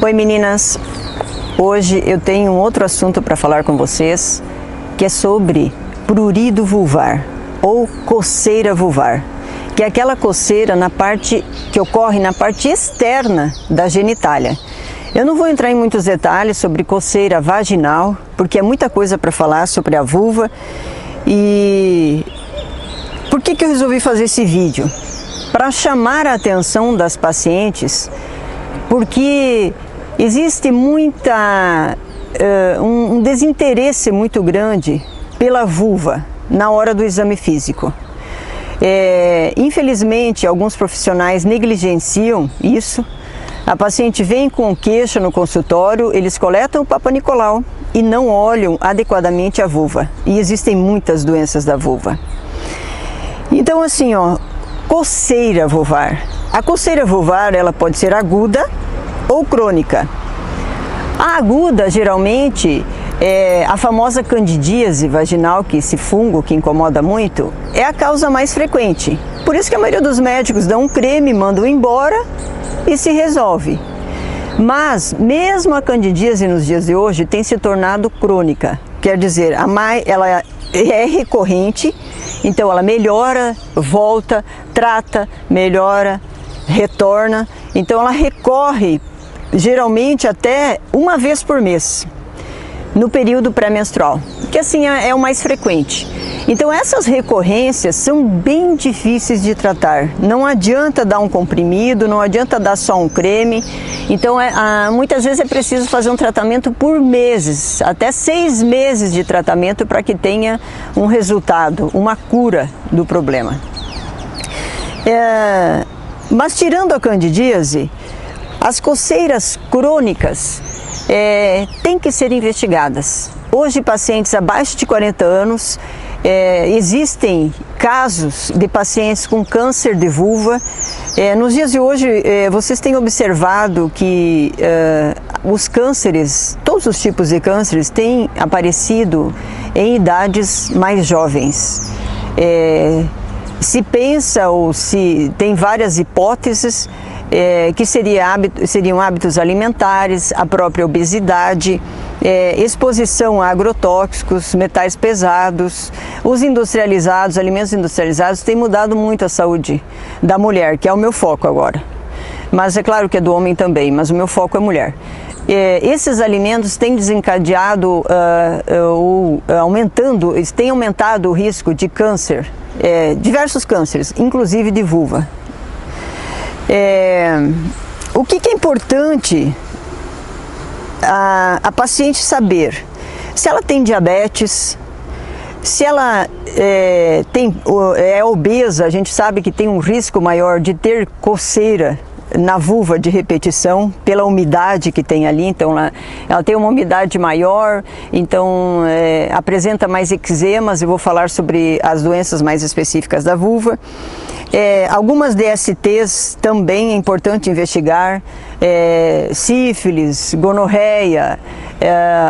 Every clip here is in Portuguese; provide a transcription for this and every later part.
Oi meninas, hoje eu tenho um outro assunto para falar com vocês, que é sobre prurido vulvar ou coceira vulvar, que é aquela coceira que ocorre na parte externa da genitália. Eu não vou entrar em muitos detalhes sobre coceira vaginal, porque é muita coisa para falar sobre a vulva. E por que eu resolvi fazer esse vídeo? Para chamar a atenção das pacientes, porque existe um desinteresse muito grande pela vulva na hora do exame físico. Infelizmente, alguns profissionais negligenciam isso. A paciente vem com queixa no consultório, eles coletam o Papa Nicolau e não olham adequadamente a vulva. E existem muitas doenças da vulva. Então assim, coceira vulvar. A coceira vulvar, ela pode ser aguda ou crônica. A aguda, geralmente, é a famosa candidíase vaginal, que esse fungo que incomoda muito, é a causa mais frequente. Por isso que a maioria dos médicos dão um creme, mandam embora e se resolve. Mas, mesmo a candidíase nos dias de hoje tem se tornado crônica. Quer dizer, ela é recorrente, então ela melhora, volta, trata, melhora, retorna. Então ela recorre geralmente até uma vez por mês, no período pré-menstrual, que assim é o mais frequente. Então essas recorrências são bem difíceis de tratar. Não adianta dar um comprimido, não adianta dar só um creme. Então muitas vezes é preciso fazer um tratamento por meses, até 6 meses de tratamento para que tenha um resultado, uma cura do problema. Mas tirando a candidíase, as coceiras crônicas têm que ser investigadas. Hoje, pacientes abaixo de 40 anos, existem casos de pacientes com câncer de vulva. Nos dias de hoje, vocês têm observado que os cânceres, todos os tipos de cânceres, têm aparecido em idades mais jovens. Se pensa ou se tem várias hipóteses que seriam hábitos alimentares, a própria obesidade, exposição a agrotóxicos, metais pesados. Os alimentos industrializados têm mudado muito a saúde da mulher, que é o meu foco agora. Mas é claro que é do homem também, mas o meu foco é mulher. Esses alimentos têm desencadeado têm aumentado o risco de câncer, diversos cânceres, inclusive de vulva. O que é importante a paciente saber? Se ela tem diabetes, se ela é obesa, a gente sabe que tem um risco maior de ter coceira na vulva de repetição, pela umidade que tem ali. Então ela tem uma umidade maior, então apresenta mais eczemas. Eu vou falar sobre as doenças mais específicas da vulva. Algumas DSTs também é importante investigar, sífilis, gonorreia,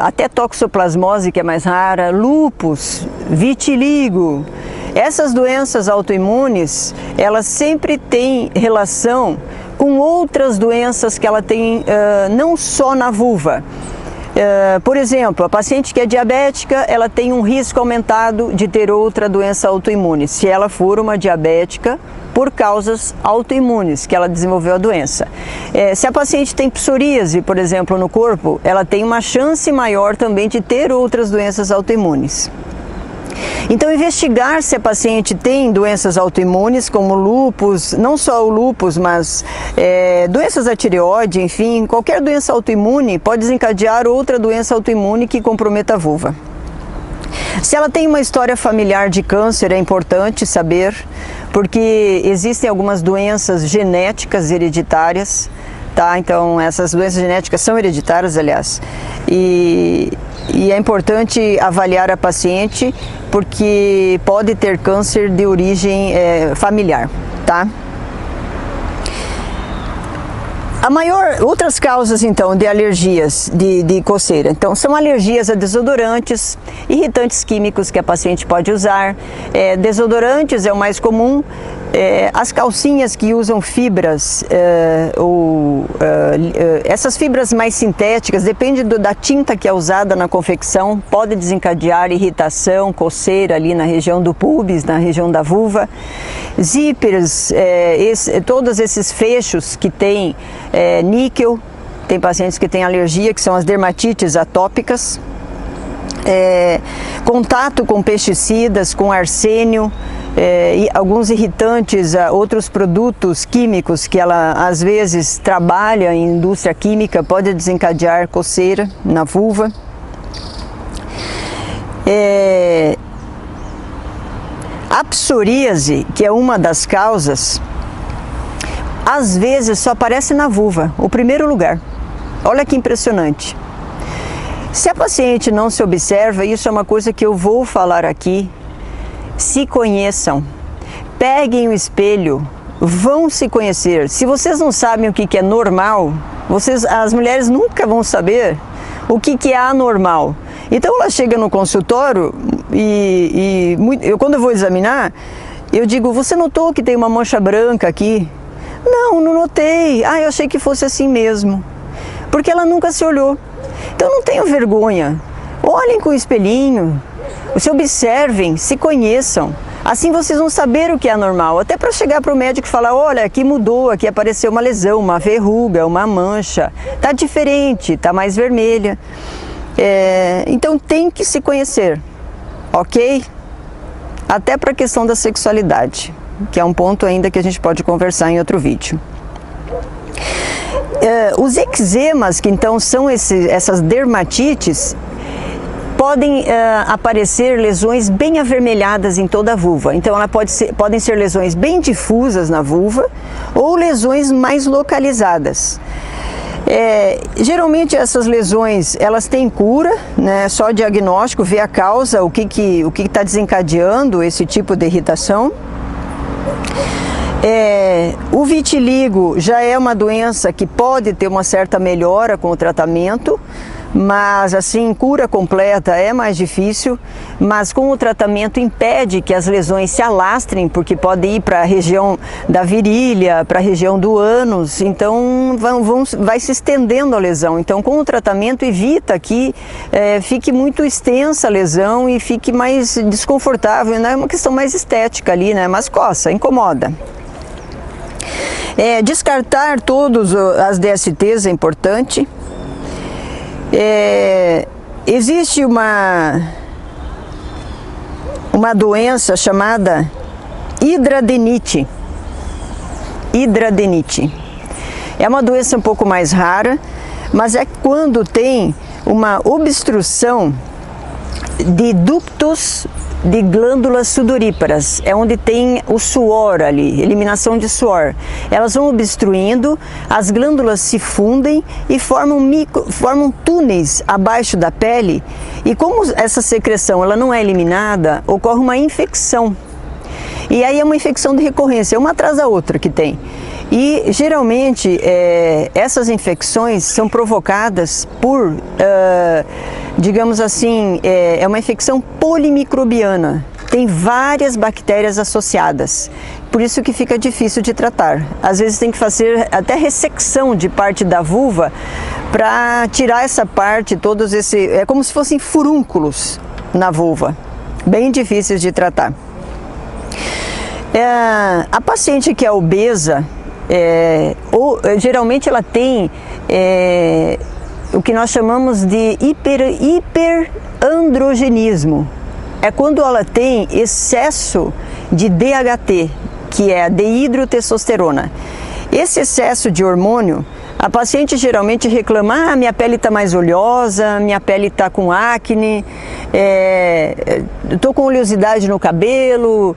até toxoplasmose, que é mais rara, lúpus, vitiligo. Essas doenças autoimunes, elas sempre têm relação com outras doenças que ela tem, não só na vulva. Por exemplo, a paciente que é diabética, ela tem um risco aumentado de ter outra doença autoimune, se ela for uma diabética por causas autoimunes que ela desenvolveu a doença. Se a paciente tem psoríase, por exemplo, no corpo, ela tem uma chance maior também de ter outras doenças autoimunes. Então, investigar se a paciente tem doenças autoimunes, como lúpus, não só o lúpus, mas doenças da tireoide, enfim, qualquer doença autoimune pode desencadear outra doença autoimune que comprometa a vulva. Se ela tem uma história familiar de câncer, é importante saber, porque existem algumas doenças genéticas hereditárias, tá? Então, essas doenças genéticas são hereditárias, aliás, e é importante avaliar a paciente, porque pode ter câncer de origem familiar, tá? Outras causas, então, de alergias de coceira, então, são alergias a desodorantes, irritantes químicos que a paciente pode usar. Desodorantes é o mais comum, As calcinhas que usam fibras, essas fibras mais sintéticas, depende da tinta que é usada na confecção, pode desencadear irritação, coceira ali na região do pubis, na região da vulva. Zíperes, todos esses fechos que tem níquel, tem pacientes que têm alergia, que são as dermatites atópicas. Contato com pesticidas, com arsênio, e alguns irritantes, outros produtos químicos que ela às vezes trabalha em indústria química, pode desencadear coceira na vulva. A psoríase, que é uma das causas, às vezes só aparece na vulva, o primeiro lugar. Olha que impressionante. Se a paciente não se observa, isso é uma coisa que eu vou falar aqui, se conheçam, peguem o espelho, vão se conhecer. Se vocês não sabem o que é normal, as mulheres nunca vão saber o que é anormal. Então ela chega no consultório quando eu vou examinar, eu digo, você notou que tem uma mancha branca aqui? Não notei. Eu achei que fosse assim mesmo. Porque ela nunca se olhou. Então não tenham vergonha, olhem com o espelhinho, se observem, se conheçam, assim vocês vão saber o que é anormal, até para chegar para o médico e falar, olha, aqui mudou, aqui apareceu uma lesão, uma verruga, uma mancha, está diferente, está mais vermelha, então tem que se conhecer, ok? Até para a questão da sexualidade, que é um ponto ainda que a gente pode conversar em outro vídeo. Os eczemas, que então são essas dermatites, podem aparecer lesões bem avermelhadas em toda a vulva. Então podem ser lesões bem difusas na vulva ou lesões mais localizadas. Geralmente essas lesões elas têm cura, né? Só diagnóstico, ver a causa, o que está desencadeando esse tipo de irritação. O vitiligo já é uma doença que pode ter uma certa melhora com o tratamento, mas assim, cura completa é mais difícil, mas com o tratamento impede que as lesões se alastrem, porque pode ir para a região da virilha, para a região do ânus, então vai se estendendo a lesão. Então com o tratamento evita que fique muito extensa a lesão e fique mais desconfortável, não é uma questão mais estética ali, né? Mas coça, incomoda. Descartar todas as DSTs é importante. Existe uma doença chamada hidradenite. É uma doença um pouco mais rara, mas é quando tem uma obstrução de ductos de glândulas sudoríparas, é onde tem o suor ali, eliminação de suor. Elas vão obstruindo, as glândulas se fundem e formam túneis abaixo da pele, e como essa secreção ela não é eliminada, ocorre uma infecção. E aí é uma infecção de recorrência, uma atrás da outra que tem. E geralmente essas infecções são provocadas por, digamos assim, é uma infecção polimicrobiana. Tem várias bactérias associadas, por isso que fica difícil de tratar. Às vezes tem que fazer até ressecção de parte da vulva para tirar essa parte, é como se fossem furúnculos na vulva, bem difíceis de tratar. A paciente que é obesa, geralmente ela tem o que nós chamamos de hiperandrogenismo. É quando ela tem excesso de DHT, que é a dehidrotestosterona. Esse excesso de hormônio, a paciente geralmente reclama, minha pele está mais oleosa, minha pele está com acne, estou com oleosidade no cabelo,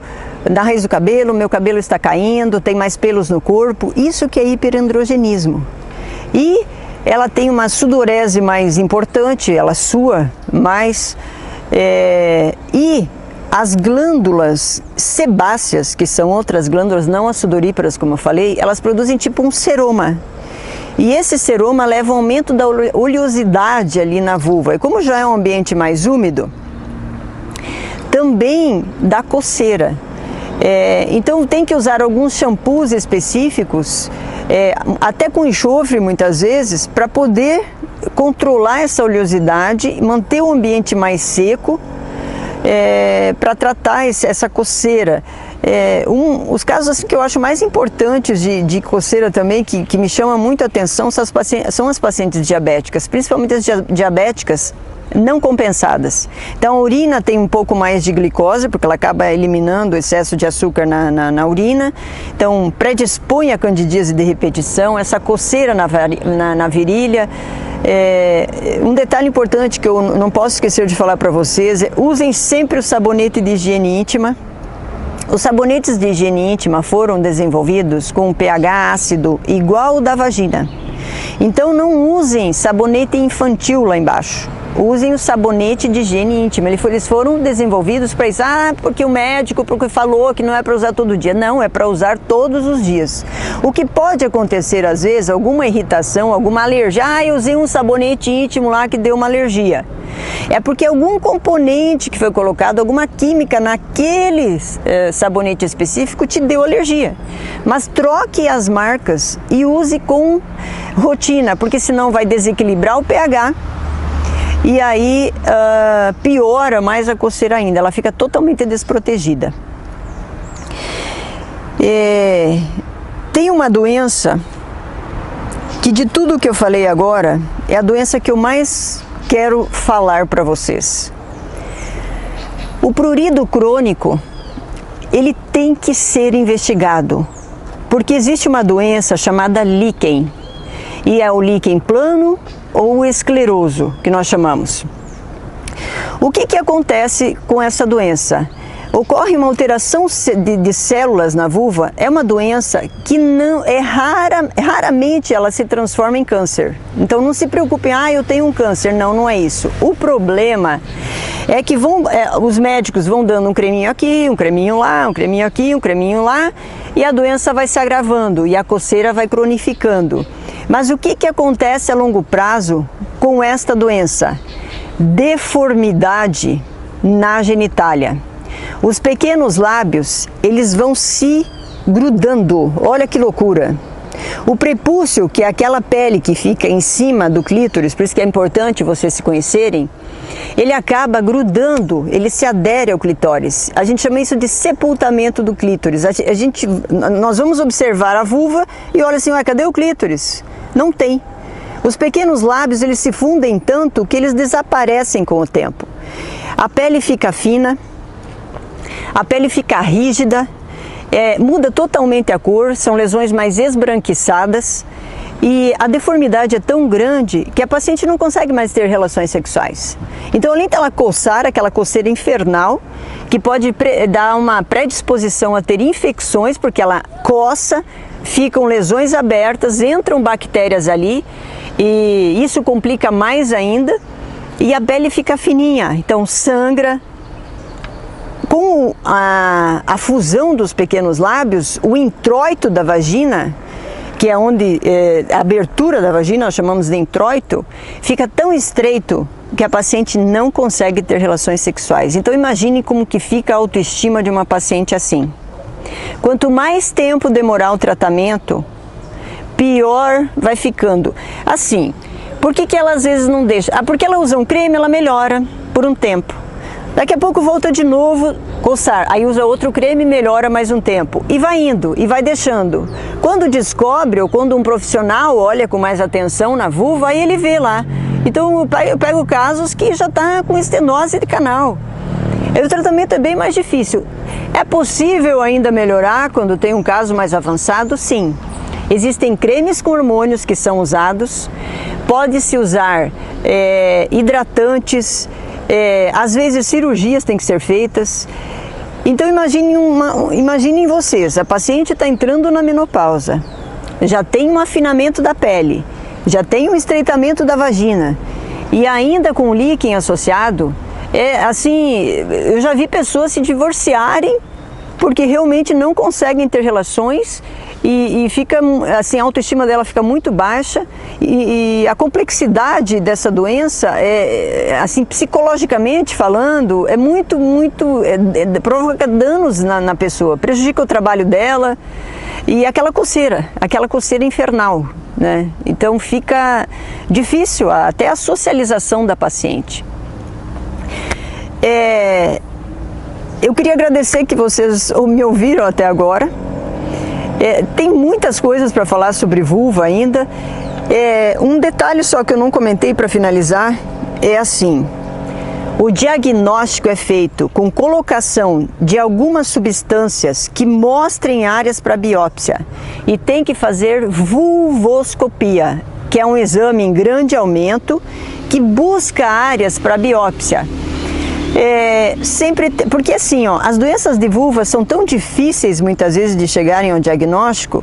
na raiz do cabelo, meu cabelo está caindo, tem mais pelos no corpo. Isso que é hiperandrogenismo. E ela tem uma sudorese mais importante, ela sua mais, e as glândulas sebáceas, que são outras glândulas, não as sudoríparas, como eu falei, elas produzem tipo um seroma. E esse seroma leva ao aumento da oleosidade ali na vulva. E como já é um ambiente mais úmido, também dá coceira. Então tem que usar alguns shampoos específicos, até com enxofre muitas vezes, para poder controlar essa oleosidade, manter o ambiente mais seco, para tratar essa coceira. Os casos assim, que eu acho mais importantes de coceira também, que me chama muito a atenção, são as pacientes diabéticas, principalmente as diabéticas não compensadas. Então a urina tem um pouco mais de glicose, porque ela acaba eliminando o excesso de açúcar na urina, então predispõe a candidíase de repetição, essa coceira na virilha. Um detalhe importante que eu não posso esquecer de falar para vocês usem sempre o sabonete de higiene íntima. Os sabonetes de higiene íntima foram desenvolvidos com um pH ácido igual ao da vagina. Então não usem sabonete infantil lá embaixo. Usem o sabonete de higiene íntima. Eles foram desenvolvidos para isso. Porque o médico falou que não é para usar todo dia. Não, é para usar todos os dias. O que pode acontecer às vezes, alguma irritação, alguma alergia. Eu usei um sabonete íntimo lá que deu uma alergia. É porque algum componente que foi colocado, alguma química naquele sabonete específico te deu alergia. Mas troque as marcas e use com rotina, porque senão vai desequilibrar o pH. E aí piora mais a coceira ainda, ela fica totalmente desprotegida. Tem uma doença que, de tudo que eu falei agora, é a doença que eu mais quero falar para vocês. O prurido crônico, ele tem que ser investigado, porque existe uma doença chamada líquen, e é o líquen plano ou escleroso, que nós chamamos. O que acontece com essa doença? Ocorre uma alteração de células na vulva, é uma doença que não é raramente ela se transforma em câncer. Então não se preocupem, eu tenho um câncer. Não, não é isso. O problema é que os médicos vão dando um creminho aqui, um creminho lá, um creminho aqui, um creminho lá, e a doença vai se agravando e a coceira vai cronificando. Mas o que acontece a longo prazo com esta doença? Deformidade na genitália. Os pequenos lábios, eles vão se grudando. Olha que loucura! O prepúcio, que é aquela pele que fica em cima do clítoris, por isso que é importante vocês se conhecerem, ele acaba grudando, ele se adere ao clitóris. A gente chama isso de sepultamento do clítoris. Nós vamos observar a vulva e olha assim, cadê o clítoris? Não tem. Os pequenos lábios, eles se fundem tanto que eles desaparecem com o tempo. A pele fica fina, a pele fica rígida, muda totalmente a cor, são lesões mais esbranquiçadas e a deformidade é tão grande que a paciente não consegue mais ter relações sexuais. Então, além dela coçar, aquela coceira infernal, que pode dar uma predisposição a ter infecções, porque ela coça, ficam lesões abertas, entram bactérias ali e isso complica mais ainda e a pele fica fininha, então sangra. Com a fusão dos pequenos lábios, o introito da vagina, que é onde a abertura da vagina, nós chamamos de introito, fica tão estreito que a paciente não consegue ter relações sexuais. Então imagine como que fica a autoestima de uma paciente assim. Quanto mais tempo demorar o tratamento, pior vai ficando. Assim, por que ela às vezes não deixa? Porque ela usa um creme, ela melhora por um tempo. Daqui a pouco volta de novo coçar, aí usa outro creme e melhora mais um tempo. E vai indo, e vai deixando. Quando descobre, ou quando um profissional olha com mais atenção na vulva, aí ele vê lá. Então eu pego casos que já está com estenose de canal. Aí o tratamento é bem mais difícil. É possível ainda melhorar quando tem um caso mais avançado? Sim. Existem cremes com hormônios que são usados. Pode-se usar hidratantes. Às vezes cirurgias têm que ser feitas. Então imaginem vocês, a paciente está entrando na menopausa, já tem um afinamento da pele, já tem um estreitamento da vagina e ainda com o líquen associado, eu já vi pessoas se divorciarem porque realmente não conseguem ter relações e fica, assim, a autoestima dela fica muito baixa e a complexidade dessa doença, assim, psicologicamente falando, é muito, provoca danos na pessoa, prejudica o trabalho dela e aquela coceira infernal, né? Então fica difícil até a socialização da paciente. Eu queria agradecer que vocês me ouviram até agora. Tem muitas coisas para falar sobre vulva ainda. Um detalhe só que eu não comentei para finalizar é assim: o diagnóstico é feito com colocação de algumas substâncias que mostrem áreas para biópsia e tem que fazer vulvoscopia, que é um exame em grande aumento que busca áreas para biópsia. Porque assim, as doenças de vulva são tão difíceis muitas vezes de chegarem ao diagnóstico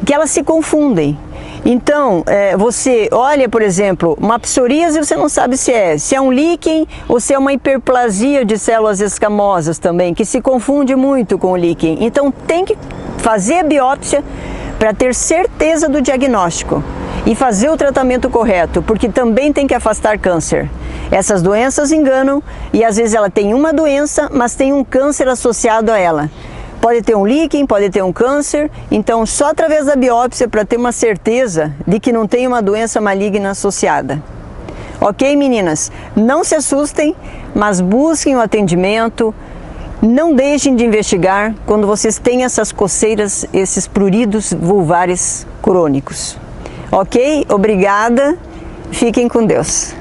que elas se confundem. Então, você olha, por exemplo, uma psoríase, você não sabe se é um líquen ou se é uma hiperplasia de células escamosas também, que se confunde muito com o líquen. Então, tem que fazer a biópsia para ter certeza do diagnóstico e fazer o tratamento correto, porque também tem que afastar câncer. Essas doenças enganam e às vezes ela tem uma doença, mas tem um câncer associado a ela. Pode ter um líquen, pode ter um câncer, então só através da biópsia para ter uma certeza de que não tem uma doença maligna associada. Ok, meninas? Não se assustem, mas busquem o atendimento, não deixem de investigar quando vocês têm essas coceiras, esses pruridos vulvares crônicos. Ok? Obrigada, fiquem com Deus.